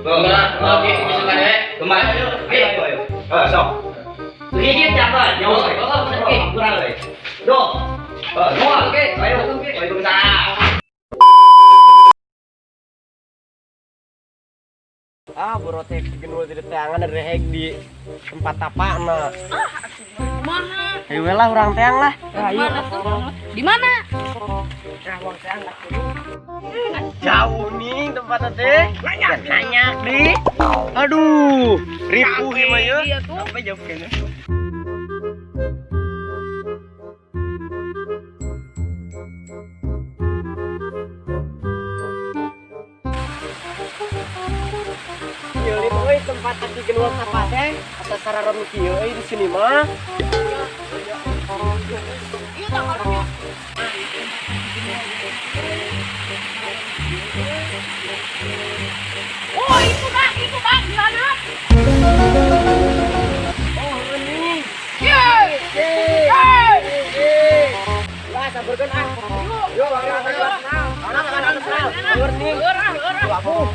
Oke, bisa kan ya? Kemana? Ayo. Sok. Gigit jangan, jauh. Kurang lagi. Duh. Oke. Ayo. Waalaikumsalam. Borotek genul di tangan ada rehek di tempat tapakna. Mana? Ayo lah orang teang lah. Ayo. Di mana? Nah, uang teang lah. Jauh nih tempatnya teh. Nanya di. Aduh, ribu gimana ya? Apa jauh kayaknya? Tempat tadi keluar apa teh atas sararan kieu di sini mah. Iya tak kalau oh itu bang gimana? Oh ini. Yeay. Lah sabarkan Yuk kanan. Warning. Aku.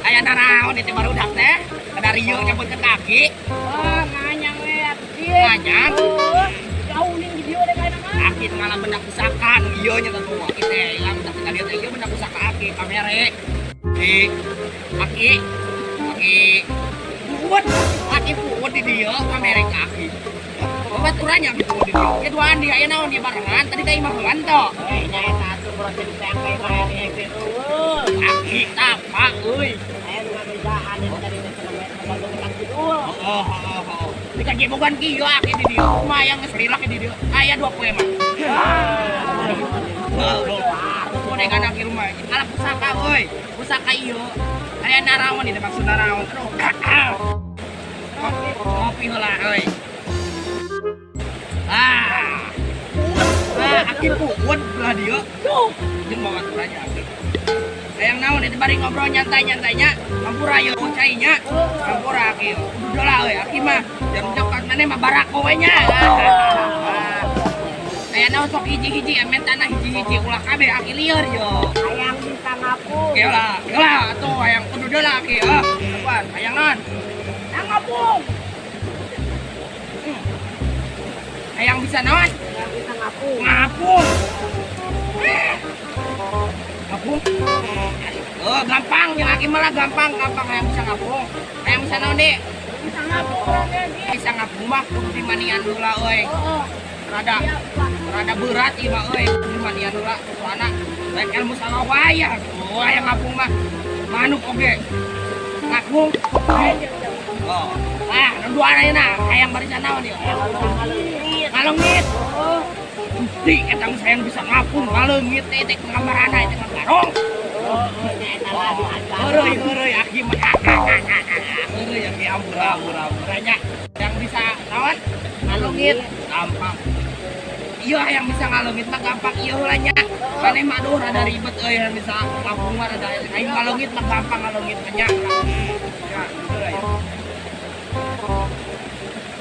Aya naraon itu baru dak teh? Kada rieu nyebut ke kaki. Nganyang we atuh. Nganyang. Jauh nih video deh kayak nama. Aki ngalah benak pusakan ieu nya tentu aki teh. Lamun tak kita lihat ieu benak pusaka aki kamere. Aki puut di dieu kamere ka aki. Baturannya gitu di dieu. Keduaan dia aya naon dia barengan tadi teh imah heula to. Nya eta atuh proses teang kayak kayak gitu. Aki tapa euy. Aya nu ngabejaan eta tadi teh membantu tekan kidul. Di kajibogan kieu aki di dieu. Lumayan geus lilak di dieu. Aya 2 poe mah. Boleh kan aki rumah. Ala pusaka euy. Pusaka ieu. Aya naraon ini maksud naraon. Ngopi heula euy. Aki puut belah dieu. Jeung bawa turanya aki. Hayang naon itu bari ngobrol nyantai-nyantainya, hampura ieu cainya. Hampura aki. Udah lah euy aki mah. Jam dekat maneh mah barak we nya. Aya naon sok hiji-hiji emen tanah hiji-hiji ulah kabeh aki lieur yo. Hayang bisa ngapung. Geula atuh hayang kudu deula aki heuh. Tepan hayang naon? Ngapung. Hayang bisa naon? Hayang bisa ngapung. Ngapung. Ngapung. Oh, gampang yang aki malah gampang hayang bisa ngapung. Hayang bisa naon, Dik? Bisa ngapung orang dia. Bisa ngapung mah kudu dimanian heula euy. Rada berat ieu mah euy, dimanian heula soalna lain ilmu salawaya. Oh, hayang ngapung mah manuk oge. Ngapung. Oh. Nu duana ayeuna hayang barisan naon ieu? Ngalengit. Gusti eta sayang bisa ngapung ngalengit teh teh ngamarana teh garong. Heureuy aki mah. Heureuy aki ampura-ampuranya yang bisa naon? Ngalengit gampang. Iya yang bisa ngalengit mah gampang ieu heula nya. Maneh mah aduh rada ribet euy yang bisa ngapung mah rada aing ngalengit mah gampang ngalengit mah nya. Ya, gitu lah ya.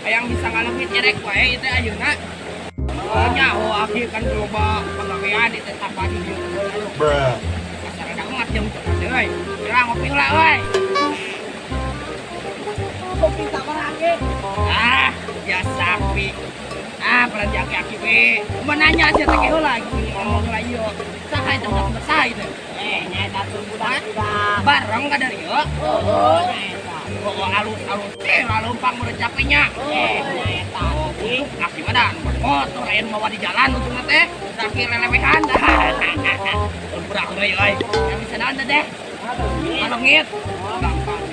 Hayang bisa ngalengit nyerek wae itu ayeuna. Nyaho aki kan coba penggawean itu tapa di dieu. Bruh. Asal ada umat jeung teu euy. Kira ngopi heula euy. Kopi sabarage. Ya sapi. Pernah aki-aki we. Mun nanya aja teh heula ngomong heula ieu. Saha eta budak besar itu? Nya eta tuh budak. Bareng ka dari ieu. Oh, alus. Lalumpang udah capeknya. Nya eta. Aki mah dah motor aya bawa di jalan ujungna teh. Daki lelewehan. Budak euy. Yang bisa naon teh? Ngalengit. Gampang.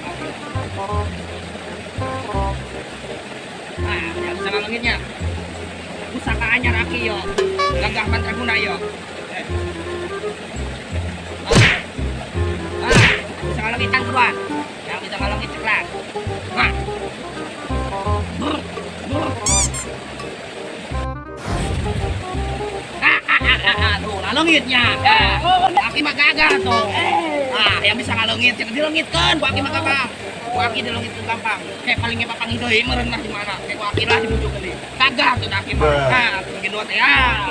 Nah, yang bisa ngalengitnya. Pusaka anyar aki yo. Gagah mantraguna yo. Bisa ngalengit yang kedua. Yang bisa ngalengit ceklat. Nah. Tuh, ngalengitnya. Aki mah gagal tuh. Nah, yang bisa ngalengit, cek dilengitkan, ku aki mah gagal. Ku aki dilengitkan gampang. Kayak palingnya papang hideui meureun mah di mana? Kayak ku aki lah dibujukeun deui. Gagal tuh aki mah. Nah, bikin dua teh ya.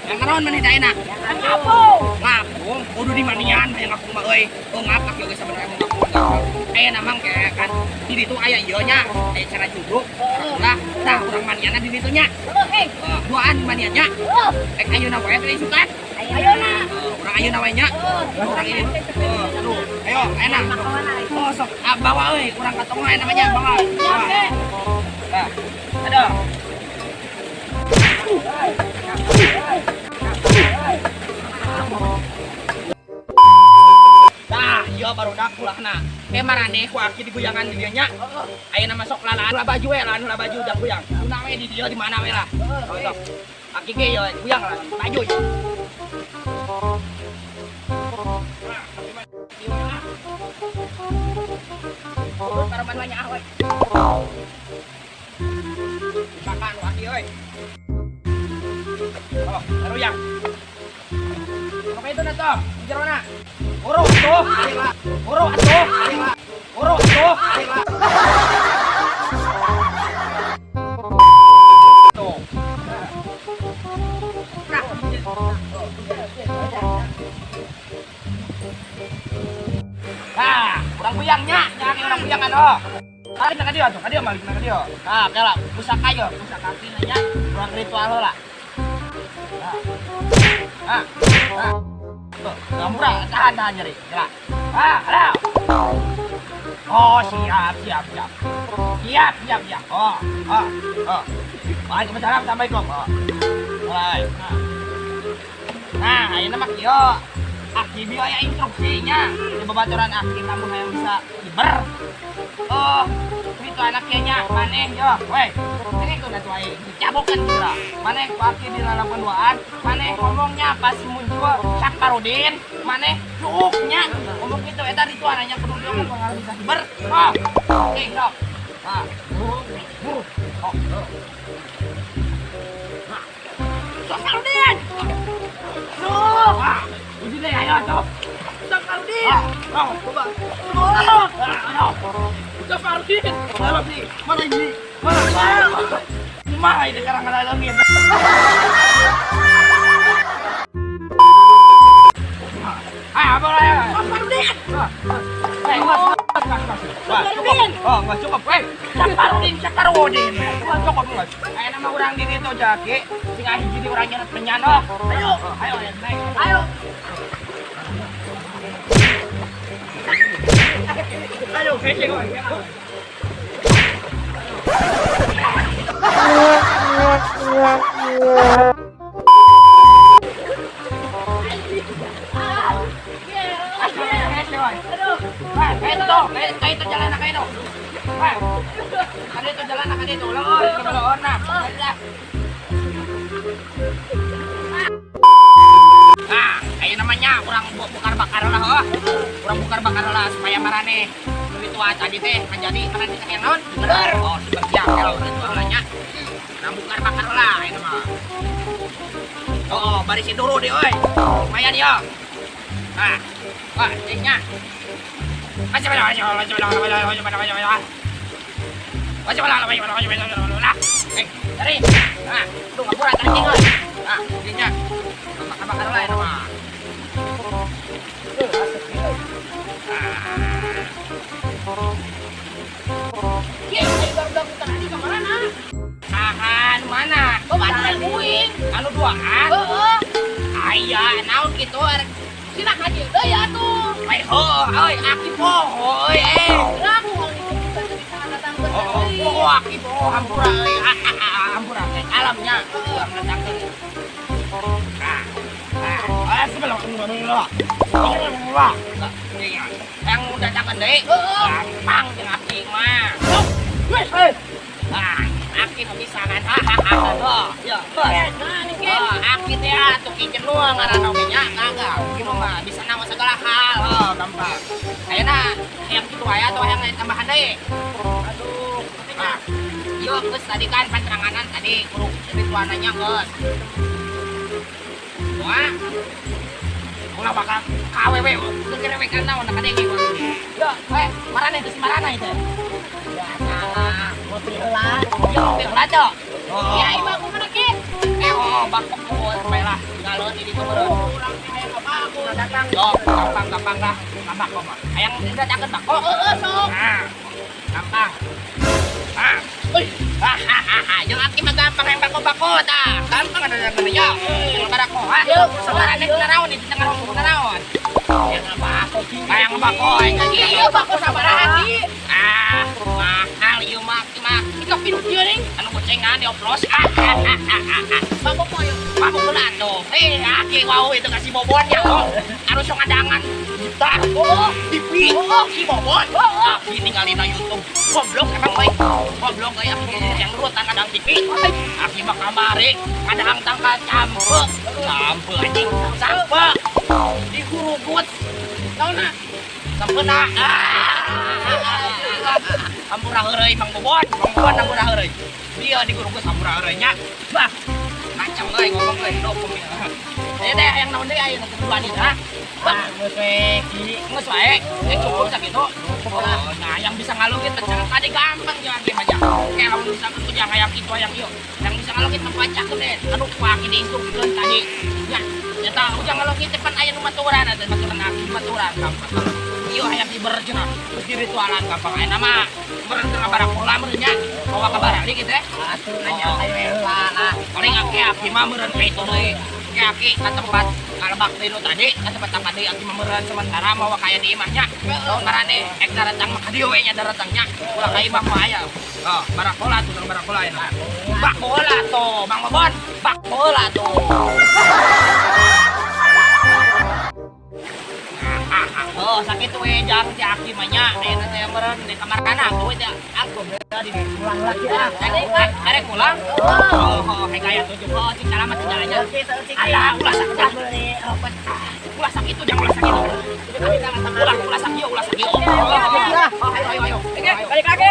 Yang naon maneh da enak? Ngapung. Ngapung, kudu di manian aya ngapung mah euy. Oh, ngap aki oge sabenerna ngapung. Aya namang kayak kan di ditu aya ieu nya, aya cara jubruk. Lah, tah urang manianna di ditu nya. Duaan maniannya. Ayeuna wae teh isukan. Ayeuna. Urang ayeuna wae nya. Urang ini. Tuh, ayo enak. Oh, sok bawa euy, urang katong lain namanya bawa. Nah, aduh. Nah, iya baru dak ulahna. Marane ku aki di guyangan di dieu nya. Ayeuna masuk lalaan lah baju we, lalaan lah baju dak guyang. Tuna we di dieu di mana we lah. Sok. Aki ge yo guyang lah, baju. Terus karaman banyak we. Makan aki euy. Oh, baru yang. Apa itu na to? Jero na. Uro atuh, ayeuna. Uro atuh, ayeuna. Uro atuh, ayeuna. Tuh. Nah, urang buyangnya, jangan urang buyangan oh. Balik na ka dieu atuh, ka dieu balik na ka dieu. Nah, kela pusaka yo, pusaka kina nya, urang ritual heula. Nah. Tuh, gak murah, tahan nyeri. Jelas. Halo. Oh, siap. Oh. Baik, kebetulan assalamualaikum. Oh. Mulai. Nah, ini mah kieu. Aki bieu aya instruksinya. Di babaturan aki kamu yang bisa diber. Oh, itu anaknya nya maneh yo. Weh. Ini tuh na tuai dicabokeun kira. Maneh ku aki di dalam penduaan, maneh ngomongnya pas muncul Saparudin, maneh luuknya. Ngomong kitu eta ritual nya kudu dia mah bisa diber. Oh. Oke, sok. Nah, buruk. Oh. Nah. Saparudin. Nah, di sini ayo tuh. Saparudin. Oh, coba. Saparudin. Mana sih? Mana ini? Mana ini sekarang ada langit? Apa lah? Saparudin. Saparudin. Oh, nggak cukup. Saparudin. Cukup nggak? Kayak nama orang di situ jaki. Tinggal hiji orangnya penyano. Ayo, naik. Ayo. Ayo, kecil. Kayak itu jalan kayak itu. Kayak itu jalan kayak itu. Lawan nah. Nah, kayak namanya kurang bakar lah, oh. Kurang bakar lah supaya marane ritual tadi teh menjadi marane yang naon? Bener. Oh, sebagian kalau ritualnya. Nah, bakar lah ini mah. Oh, barisin dulu deh, oi. Lumayan ya. Nah, wah, tingnya. Macam mana? Dari. Nah, tuh ngapura tadi oi. Nah, tingnya. Bakar lah ini mah. Tahan mana? Badan buing. Anu duaan. Aya naon kitu Sina haji deui atuh. Bae euy aki poho euy Lamu kita datang ke oh aki poho hampura euy hampura alamnya datangkeun. Sebelum yang datangkeun deui gampang jeung aki mah. akin misangan hahaha ya bos akin ya tuh kincen lu ngaran nya kagak gimana bisa nama segala hal gampang ayeuna yang gitu aya atau yang lain tambahan deui aduh yuk geus tadi kan panceranganan tadi kudu ritualnya geus wah ulah bakal KWW kerewe kan naon kadenge yo marane geus marana itu ya salah ngopi heula yo ngopi heula cok ya ibu aku mana ke bakok ku bae galon ini tuh urang teh apa aku datang yo gampang dah bakok mah hayang dadakan bakok sok gampang yang aki mah gampang yang bako-bako tah. Gampang ada yang ya. Yang barako ha. Sabarane naraon itu tengah ngomong naraon. Yang bako kayak bako iya bako sabaraha di. Mahal ieu mah kita pinut ieu ning anu gocengan dioplos. Bako moyo. Bako heula tuh. Aki wau itu kasih bobonnya kok. Anu sok ngadangan gitar. TV. Si bobon. Aki ninggalin YouTube. Goblok emang baik. Goblok kayak yang urut kadang TV. Aki mah kamari kadang tangka campe anjing sampe digurugut. Naonna? Sampena. Ampura heureuy Mang Bobon ampura heureuy. Dia digurugut ampura heureuy nya. Bah. Macam euy ngomong euy dokum ya. Teh yang naon deui ayeuna kedua nih ha. Geus wae cukup sakitu. Nah yang bisa ngalungit tadi gampang jangan game aja. Kayak lamun bisa kerja kayak itu yang ieu. Yang bisa ngalungit membaca deh. Anu kuaki diinstruksikeun tadi. Ya, eta ujang ngalungit depan aya nu maturan ada maturan aki maturan gampang. Ieu hayang diberjeuna terus di ritualan gampang aya nama. Meureun teu ngabarak pola meureun nya. Bawa ka barang deui kitu atuh nanya heula. Paling aki mah meureun itu deui. Aki ke tempat kalebak deui tadi ke tempat deui aki memeran sementara mawa kaya di imahnya ngaranne ek daratang mah dieu we nya daratangnya ulah ka imah mah aya barakola tuh barakola aya bakola tuh Mang Bobon bakola tuh sakit we jang si aki mah nya ayeuna teh meureun di kamar kana tuh teh aku di pulang lagi arek pulang kayak gaya tujuh cik selamat jalannya ada ulah sakit itu jangan ulah sakit ulah sakit ayo balik lagi